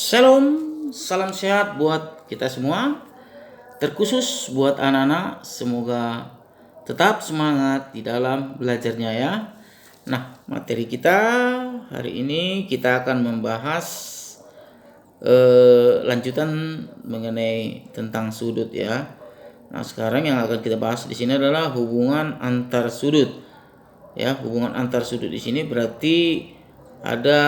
Shalom, salam sehat buat kita semua. Terkhusus buat anak-anak, semoga tetap semangat di dalam belajarnya ya. Nah, materi kita hari ini kita akan membahas lanjutan mengenai tentang sudut ya. Nah, sekarang yang akan kita bahas di sini adalah hubungan antar sudut. Ya, hubungan antar sudut di sini berarti ada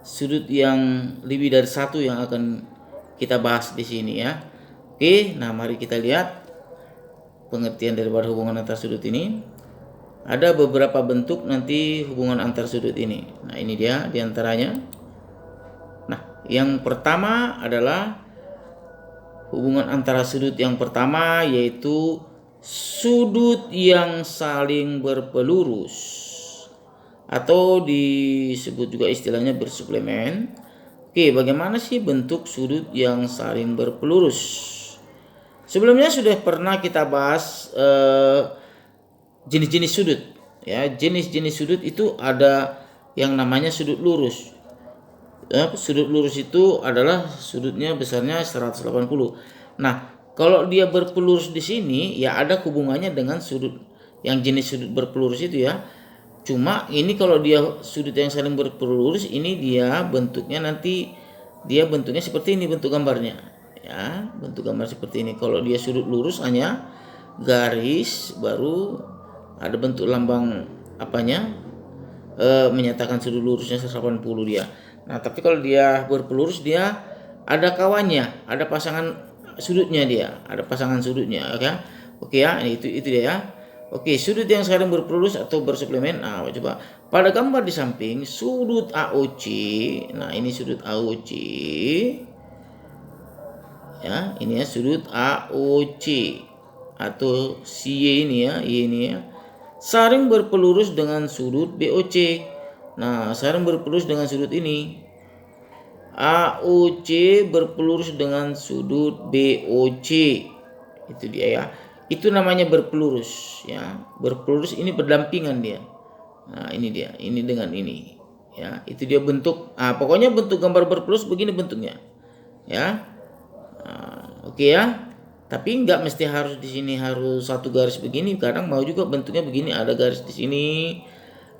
sudut yang lebih dari satu yang akan kita bahas di sini ya. Oke, nah mari kita lihat pengertian daripada hubungan antar sudut ini. Ada beberapa bentuk nanti hubungan antar sudut ini. Nah, ini dia diantaranya. Nah, yang pertama adalah hubungan antara sudut yang pertama yaitu sudut yang saling berpelurus atau disebut juga istilahnya bersuplemen. Oke, bagaimana sih bentuk sudut yang saling berpelurus? Sebelumnya sudah pernah kita bahas jenis-jenis sudut. Ya, jenis-jenis sudut itu ada yang namanya sudut lurus. Ya, sudut lurus itu adalah sudutnya besarnya 180. Nah, kalau dia berpelurus di sini ya ada hubungannya dengan sudut yang jenis sudut berpelurus itu ya. Cuma ini kalau dia sudut yang saling berpelurus ini dia bentuknya nanti dia bentuknya seperti ini bentuk gambarnya. Ya, bentuk gambar seperti ini. Kalau dia sudut lurus hanya garis baru ada bentuk lambang apanya menyatakan sudut lurusnya 180 dia. Nah, tapi kalau dia berpelurus dia ada kawannya, ada pasangan sudutnya dia, ada pasangan sudutnya, oke? Oke ya, itu dia ya. Oke, sudut yang saling berpelurus atau bersuplemen. Nah, coba pada gambar di samping sudut AOC. Nah, ini sudut AOC. Ya, ini ya sudut AOC atau CY ini ya, Y ini ya. Saling berpelurus dengan sudut BOC. Nah, saling berpelurus dengan sudut ini. AOC berpelurus dengan sudut BOC. Itu dia ya. Itu namanya berpelurus ya. Berpelurus ini berdampingan dia. Nah, ini dia. Ini dengan ini. Ya, itu dia bentuk. Pokoknya bentuk gambar berpelurus begini bentuknya. Ya. Oke ya. Tapi nggak mesti harus di sini harus satu garis begini. Kadang mau juga bentuknya begini, ada garis di sini.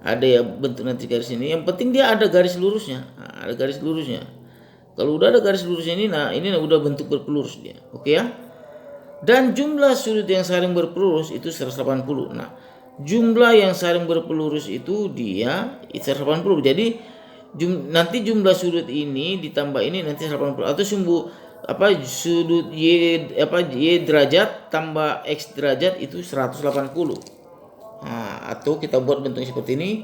Ada ya bentuk nanti garis ini. Yang penting dia ada garis lurusnya. Nah, ada garis lurusnya. Kalau udah ada garis lurusnya ini, nah ini udah bentuk berpelurus dia. Oke ya. Dan jumlah sudut yang saling berpelurus itu 180. Nah, jumlah yang saling berpelurus itu dia 180. Jadi nanti jumlah sudut ini ditambah ini nanti 180 atau sudut y derajat tambah x derajat itu 180. Nah, atau kita buat bentuknya seperti ini.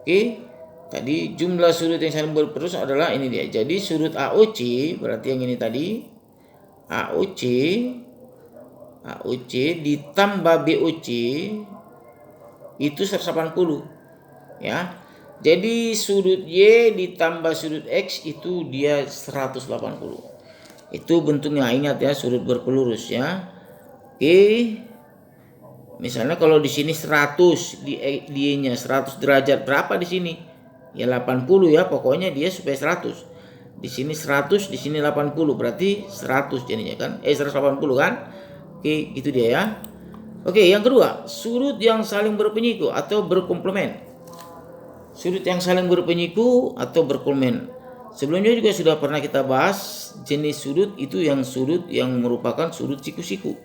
Oke. Tadi jumlah sudut yang saling berpelurus adalah ini dia. Jadi sudut AOC berarti yang ini tadi AOC ditambah BOC itu 180 ya. Jadi sudut Y ditambah sudut X itu dia 180. Itu bentuknya, ingat ya, sudut berpelurus ya. Oke. Misalnya kalau di sini 100 di Y-nya 100 derajat berapa di sini? Ya 80 ya, pokoknya dia supaya 100. Di sini 100, di sini 80, berarti 100 jadinya kan? 180 kan? Oke, itu dia ya. Oke, yang kedua, sudut yang saling berpenyiku atau berkomplement. Sudut yang saling berpenyiku atau berkomplement. Sebelumnya juga sudah pernah kita bahas jenis sudut itu yang sudut yang merupakan sudut siku-siku.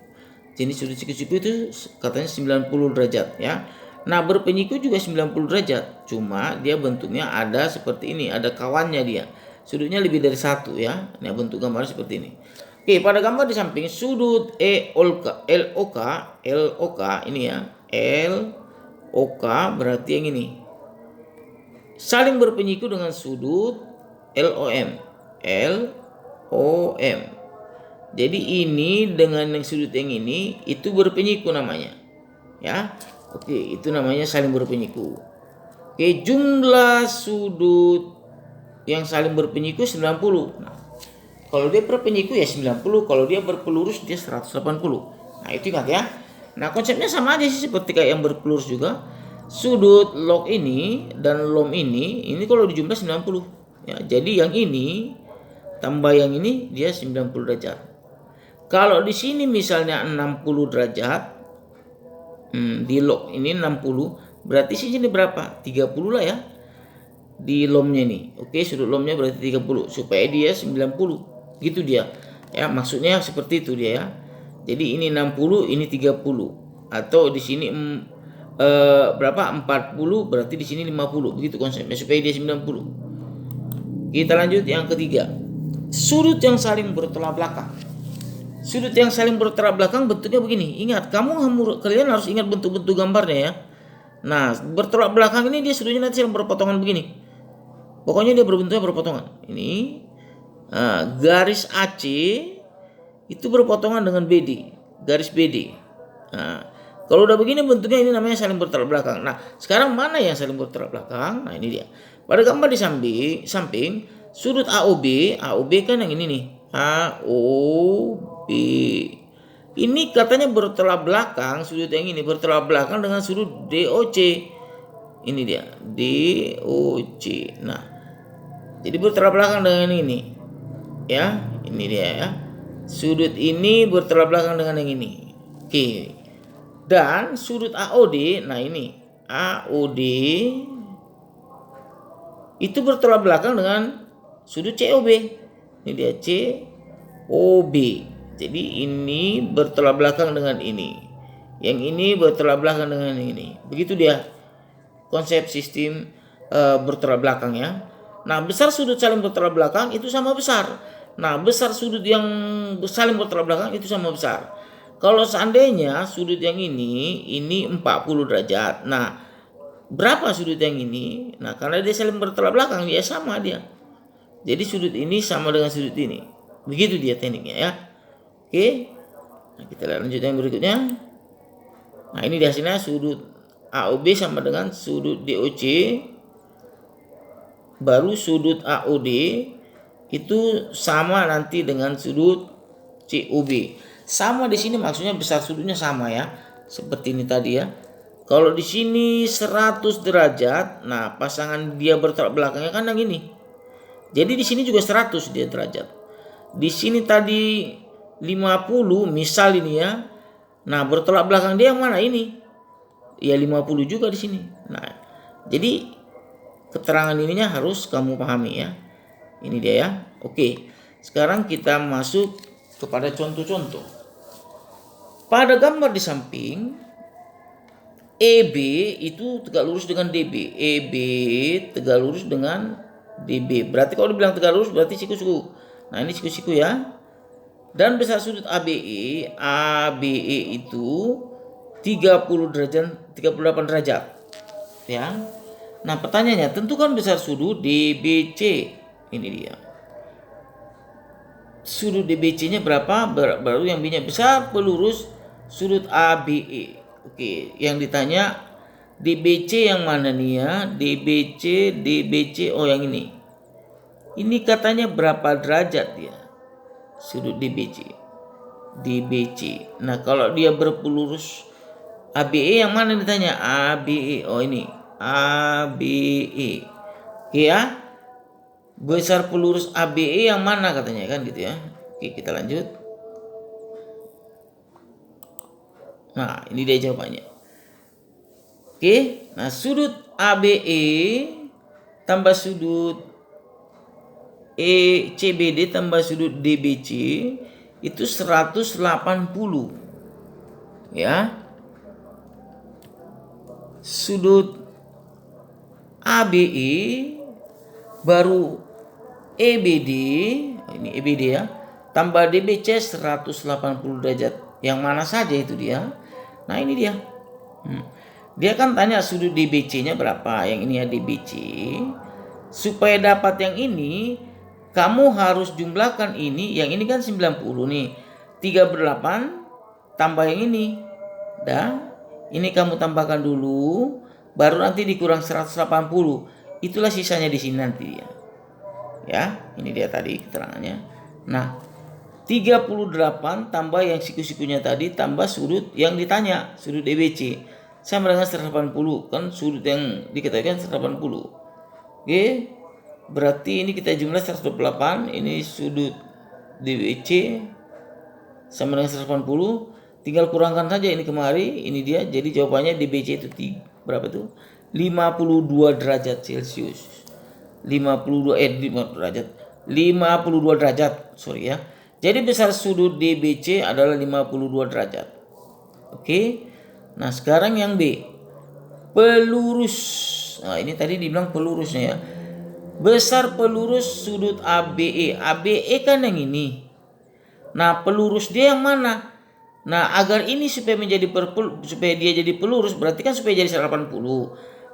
Jenis sudut siku-siku itu katanya 90 derajat ya. Nah, berpenyiku juga 90 derajat. Cuma dia bentuknya ada seperti ini, ada kawannya dia. Sudutnya lebih dari satu ya. Nah, bentuk gambar seperti ini. Oke, pada gambar di samping sudut LOK ini ya. LOK berarti yang ini. Saling berpenyiku dengan sudut LOM. Jadi ini dengan yang sudut yang ini itu berpenyiku namanya. Ya. Oke, itu namanya saling berpenyiku. Oke, jumlah sudut yang saling berpenyiku 90. Nah, kalau dia berpenyiku ya 90, kalau dia berpelurus dia 180. Nah, itu ingat ya. Nah, konsepnya sama aja sih seperti kayak yang berpelurus juga. Sudut log ini dan lom ini kalau dijumlah 90. Ya, jadi yang ini tambah yang ini dia 90 derajat. Kalau di sini misalnya 60 derajat, di log ini 60, berarti sini berapa? 30 lah ya. Di lomnya ini. Oke, sudut lomnya berarti 30 supaya dia 90. Gitu dia. Ya, maksudnya seperti itu dia ya. Jadi ini 60, ini 30. Atau di sini berapa? 40, berarti di sini 50. Begitu konsepnya supaya dia 90. Kita lanjut yang ketiga. Sudut yang saling bertolak belakang. Sudut yang saling bertolak belakang bentuknya begini. Ingat, kalian harus ingat bentuk-bentuk gambarnya ya. Nah, bertolak belakang ini dia sudutnya nanti saling berpotongan begini. Pokoknya dia berbentuknya berpotongan. Ini garis AC itu berpotongan dengan BD, garis BD. Nah, kalau udah begini bentuknya ini namanya saling bertolak belakang. Nah, sekarang mana yang saling bertolak belakang? Nah, ini dia. Pada gambar di samping sudut AOB kan yang ini nih. AOB. Ini katanya bertolak belakang, sudut yang ini bertolak belakang dengan sudut DOC. Ini dia, DOC. Nah, jadi bertolak belakang dengan ini. Ya, ini dia ya. Sudut ini bertolak belakang dengan yang ini. Oke. Dan sudut AOD, nah ini AOD itu bertolak belakang dengan sudut COB. Ini dia COB. Jadi ini bertolak belakang dengan ini. Yang ini bertolak belakang dengan ini. Begitu dia konsep sistem bertolak belakang ya. Nah, besar sudut saling bertolak belakang itu sama besar. Nah, besar sudut yang saling bertolak belakang itu sama besar. Kalau seandainya sudut yang ini 40 derajat. Nah, berapa sudut yang ini? Nah, karena dia saling bertolak belakang, dia sama dia. Jadi sudut ini sama dengan sudut ini. Begitu dia tekniknya ya. Oke. Nah, kita lihat lanjut yang berikutnya. Nah, ini di hasilnya sudut AOB sama dengan sudut DOC. Baru sudut AOD itu sama nanti dengan sudut COB. Sama di sini maksudnya besar sudutnya sama ya. Seperti ini tadi ya. Kalau di sini 100 derajat, nah pasangan dia bertolak belakangnya kan yang ini. Jadi di sini juga 100 dia derajat. Di sini tadi 50 misal ini ya. Nah, bertolak belakang dia yang mana ini? Ya 50 juga di sini. Nah, jadi keterangan ininya harus kamu pahami ya. Ini dia ya. Oke. Sekarang kita masuk kepada contoh-contoh. Pada gambar di samping EB itu tegak lurus dengan DB. EB tegak lurus dengan DB. Berarti kalau dibilang tegak lurus berarti siku-siku. Nah, ini siku-siku ya. Dan besar sudut ABE itu 30 derajat, 38 derajat. Ya. Nah, pertanyaannya, tentukan besar sudut DBC. Ini dia. Sudut DBC-nya berapa? Baru yang B-nya besar pelurus sudut ABE. Oke, yang ditanya DBC yang mana nih ya? DBC, oh yang ini. Ini katanya berapa derajat dia? Sudut DBC. Nah, kalau dia berpelurus ABE yang mana ditanya? ABE. Oh ini. ABE. Oke ya. Besar pelurus ABE yang mana katanya kan gitu ya. Oke, kita lanjut. Nah, ini dia jawabannya. Oke, nah sudut ABE tambah sudut CBD tambah sudut DBC itu 180. Ya. Sudut ABE baru EBD, ini EBD ya, tambah DBC 180 derajat. Yang mana saja itu dia? Nah, ini dia. Dia kan tanya sudut DBC-nya berapa? Yang ini ya DBC. Supaya dapat yang ini, kamu harus jumlahkan ini. Yang ini kan 90 nih. 38 tambah yang ini. Dan ini kamu tambahkan dulu, baru nanti dikurang 180. Itulah sisanya di sini nanti ya. Ya, ini dia tadi keterangannya. Nah, 38 tambah yang siku-sikunya tadi tambah sudut yang ditanya, sudut DBC sama dengan 180. Kan sudut yang diketahui 180. Oke. Berarti ini kita jumlah 128, ini sudut DBC sama dengan 180. Tinggal kurangkan saja ini kemari, ini dia. Jadi jawabannya DBC itu berapa tuh? 52 derajat Celcius. 52 derajat. 52 derajat, sorry ya. Jadi besar sudut DBC adalah 52 derajat. Oke. Nah, sekarang yang B. Pelurus. Nah, ini tadi dibilang pelurusnya ya. Besar pelurus sudut ABE. ABE kan yang ini. Nah, pelurus dia yang mana? Nah, agar ini supaya dia jadi pelurus, berarti kan supaya jadi 180.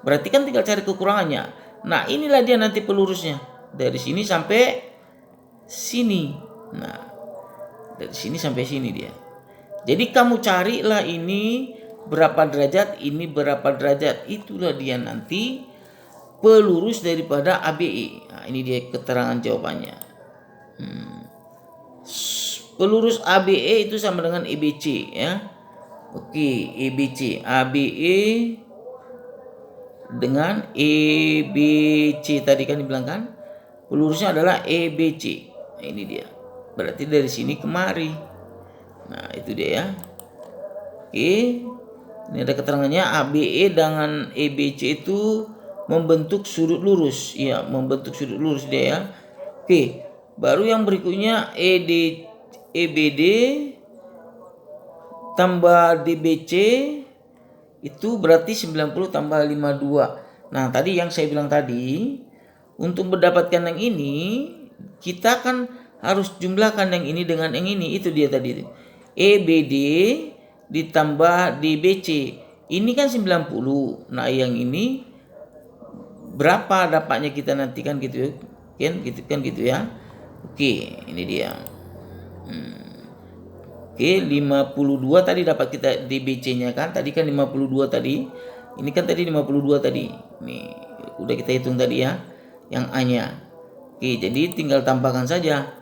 Berarti kan tinggal cari kekurangannya. Nah, inilah dia nanti pelurusnya. Dari sini sampai sini. Nah, dari sini sampai sini dia. Jadi kamu carilah ini berapa derajat, ini berapa derajat. Itulah dia nanti pelurus daripada ABE. Nah, ini dia keterangan jawabannya. Pelurus ABE itu sama dengan EBC ya. Oke, EBC, ABE dengan EBC tadi kan dibilang kan. Pelurusnya adalah EBC. Nah, ini dia. Berarti dari sini kemari. Nah, itu dia ya. Oke. Ini ada keterangannya ABE dengan EBC itu membentuk sudut lurus. Ya, membentuk sudut lurus dia ya. Oke. Baru yang berikutnya EBD tambah DBC itu berarti 90 tambah 52. Nah, tadi yang saya bilang tadi, untuk mendapatkan yang ini kita kan harus jumlahkan yang ini dengan yang ini. Itu dia tadi. EBD ditambah DBC. Ini kan 90. Nah, yang ini berapa dapatnya kita nanti kan gitu ya. Oke, ini dia. Oke, 52 tadi dapat kita DBC-nya kan. Tadi kan 52 tadi. Ini kan tadi 52 tadi. Nih, udah kita hitung tadi ya. Yang A-nya. Oke, jadi tinggal tambahkan saja.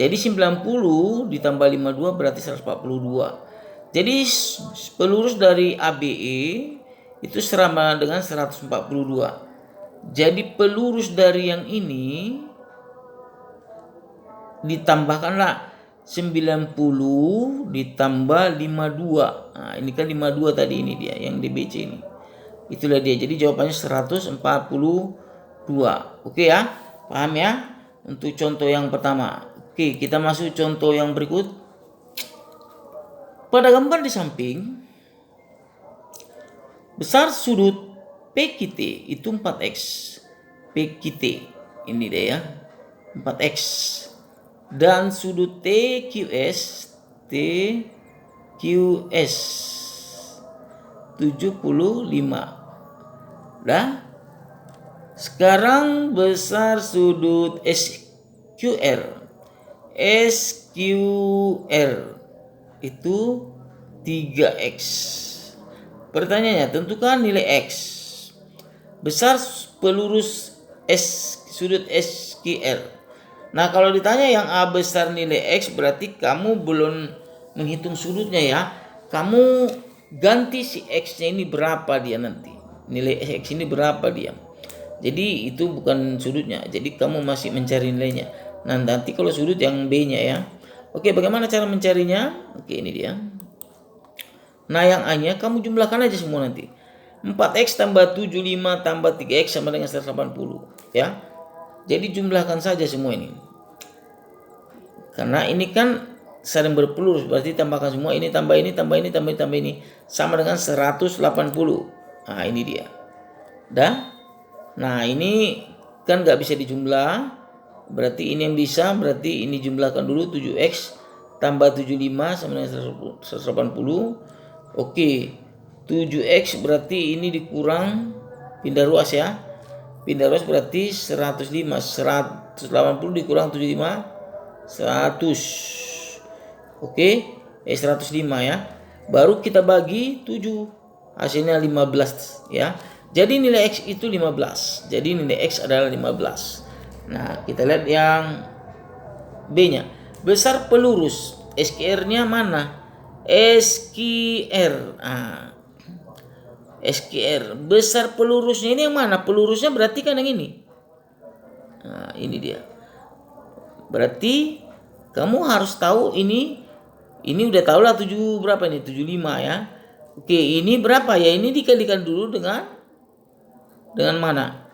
Jadi 90 ditambah 52 berarti 142. Jadi pelurus dari ABE itu sama dengan 142. Jadi pelurus dari yang ini ditambahkanlah 90 ditambah 52. Nah, ini kan 52 tadi, ini dia yang DBC ini. Itulah dia. Jadi jawabannya 142. Oke ya? Paham ya? Untuk contoh yang pertama. Oke, kita masuk contoh yang berikut. Pada gambar di samping, besar sudut PQT itu 4x. PQT ini dia ya. 4x. Dan sudut TQS 75. Dah. Sekarang besar sudut SQR itu 3x. Pertanyaannya, tentukan nilai x. Besar pelurus sudut SQR. Nah, kalau ditanya yang A besar nilai x, berarti kamu belum menghitung sudutnya ya. Kamu ganti si x-nya ini berapa dia nanti. Nilai x ini berapa dia. Jadi itu bukan sudutnya. Jadi kamu masih mencari nilainya. Nah, nanti kalau sudut yang B-nya ya. Oke, bagaimana cara mencarinya? Oke, ini dia. Nah, yang A-nya kamu jumlahkan aja semua nanti. 4x tambah 75 tambah 3x sama dengan 180 ya. Jadi jumlahkan saja semua ini. Karena ini kan saling berpelurus, berarti tambahkan semua, ini tambah ini, tambah ini, tambah ini, tambah ini, sama dengan 180. Nah, ini dia. Dah. Nah, ini kan nggak bisa dijumlah. Berarti ini yang bisa, berarti ini jumlahkan dulu 7x tambah 75 sama dengan 180. Oke. 7x berarti ini dikurang, pindah ruas ya. Pindah ruas berarti 105. 180 dikurang 75, 100. Oke, 105 ya. Baru kita bagi 7. Hasilnya 15 ya. Jadi nilai x itu 15. Jadi nilai x adalah 15. Nah, kita lihat yang B-nya. Besar pelurus. SQR-nya mana? SQR. Nah, SQR. Besar pelurusnya ini yang mana? Pelurusnya berarti kan yang ini. Nah, ini dia. Berarti kamu harus tahu ini udah tahu lah 7 berapa ini? 75 ya. Oke, ini berapa ya? Ini dikalikan dulu dengan mana?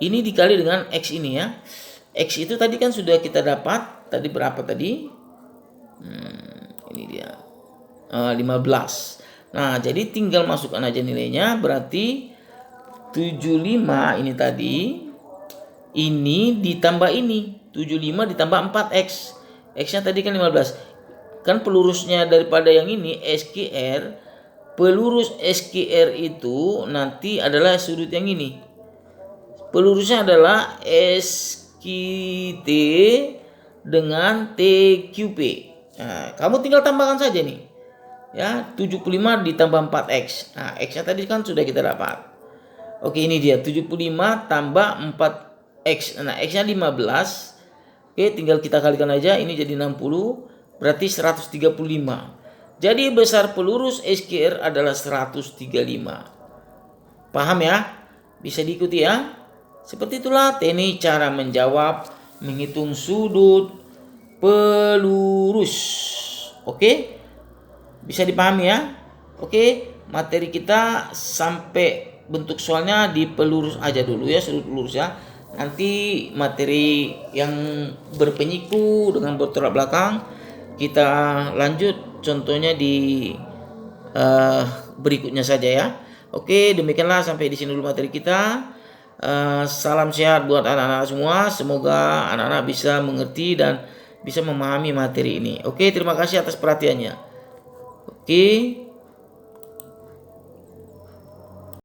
Ini dikali dengan X ini ya. X itu tadi kan sudah kita dapat. Tadi berapa tadi? Ini dia. 15. Nah, jadi tinggal masukkan aja nilainya. Berarti 75 ini tadi. Ini ditambah ini. 75 ditambah 4X. X-nya tadi kan 15. Kan pelurusnya daripada yang ini SQR. Pelurus SQR itu nanti adalah sudut yang ini. Pelurusnya adalah SQT dengan TQP. Nah, kamu tinggal tambahkan saja nih. Ya, 75 ditambah 4X. Nah, X-nya tadi kan sudah kita dapat. Oke, ini dia 75 tambah 4X. Nah, X-nya 15. Oke, tinggal kita kalikan aja. Ini jadi 60. Berarti 135. Jadi besar pelurus SQR adalah 135. Paham ya? Bisa diikuti ya? Seperti itulah teknik cara menjawab menghitung sudut pelurus. Oke? Bisa dipahami ya? Oke, materi kita sampai bentuk soalnya di pelurus aja dulu ya, sudut pelurus ya. Nanti materi yang berpenyiku dengan bertolak belakang kita lanjut contohnya di berikutnya saja ya. Oke, demikianlah sampai di sini dulu materi kita. Salam sehat buat anak-anak semua. Semoga anak-anak bisa mengerti dan bisa memahami materi ini. Oke, terima kasih atas perhatiannya. Oke.